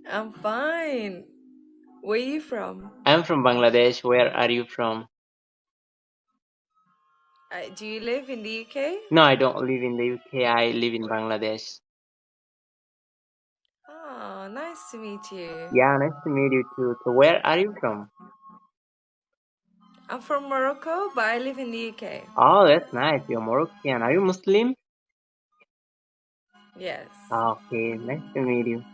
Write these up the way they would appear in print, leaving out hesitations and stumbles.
I'm fine. Where are you from? I'm from Bangladesh. Where are you from? Do you live in the UK? No, I don't live in the UK. I live in Bangladesh. Oh, nice to meet you. Yeah, nice to meet you too. So where are you from? I'm from Morocco, but I live in the UK. Oh, that's nice. You're Moroccan. Are you Muslim? Yes. Okay, nice to meet you.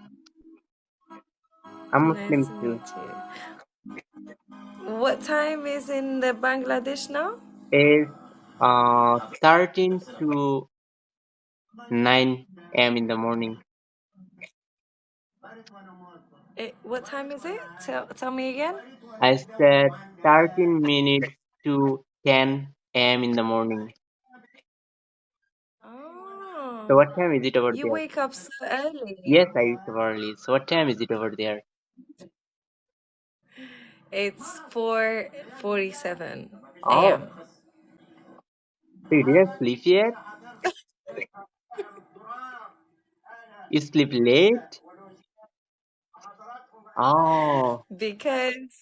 I'm Nice Muslim to too. meet you. What time is in the Bangladesh now? It's 13 to 9 a.m. in the morning. What time is it? Tell me again. I said 13 minutes to 10 a.m. in the morning. So Oh, what time is it over you there? wake up so early. Yes, I wake up early. So what time is it over there? It's 4:47 Oh, a.m. so you didn't sleep yet? You sleep late? Oh, Because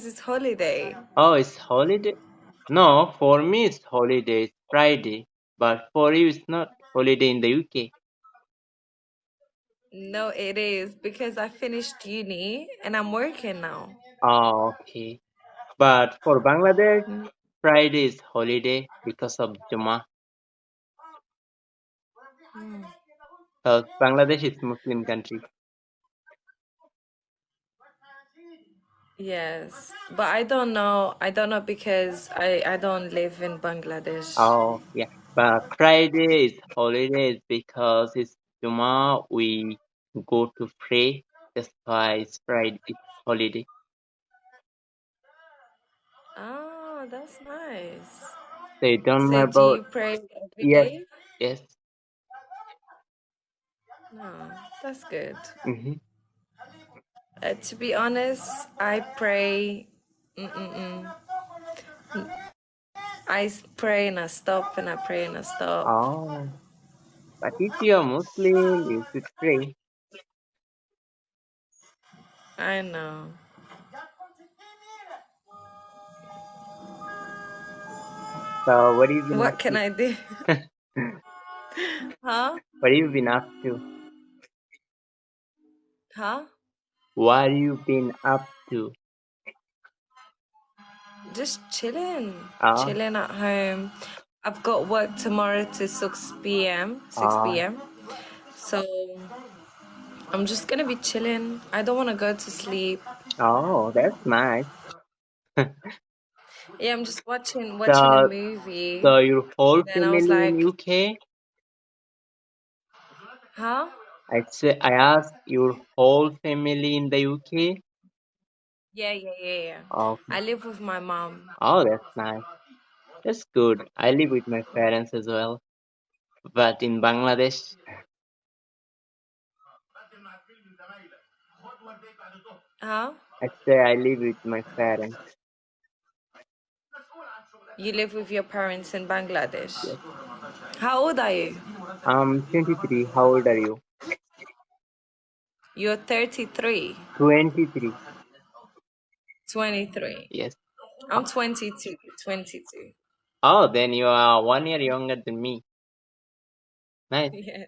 it's holiday. oh, it's holiday? No, for me it's holiday. It's Friday. But for you it's not holiday in the UK. No, it is because I finished uni and I'm working now. Oh, okay. But for Bangladesh, Mm. Friday is holiday because of Jummah. Bangladesh is Muslim country. Yes, but I don't know. I don't know because I don't live in Bangladesh. Oh, yeah. But Friday is holiday because it's Jummah. We go to pray. That's why it's Friday. It's holiday. Oh, that's nice. So you don't know So do about? you pray every Yes, day? yes. No, that's good. Mm-hmm. To be honest, I pray. Mm-mm-mm. Pray and I stop and I pray and I stop. Oh, but if you are Muslim, you should pray. I know. So what have you been up What can to? I do? Huh? What have you been up to? Huh? What have you been up to? Just chilling. Oh, Chilling at home. I've got work tomorrow to 6 p.m. 6 oh, p.m. So I'm just gonna be chilling. I don't wanna go to sleep. oh, that's nice. Yeah, I'm just watching a So, movie. so your whole Then I was family in like, UK? huh? I asked your whole family in the UK? Yeah. Oh, I live with my mom. oh, that's nice. That's good. I live with my parents as well, but in Bangladesh. Huh? I say I live with my parents. You live with your parents in Bangladesh. Yes. How old are you? I'm 23. How old are you? You're 33. 23. 23. Yes. I'm 22. 22. Oh, then you are 1 year younger than me. Nice. Yeah.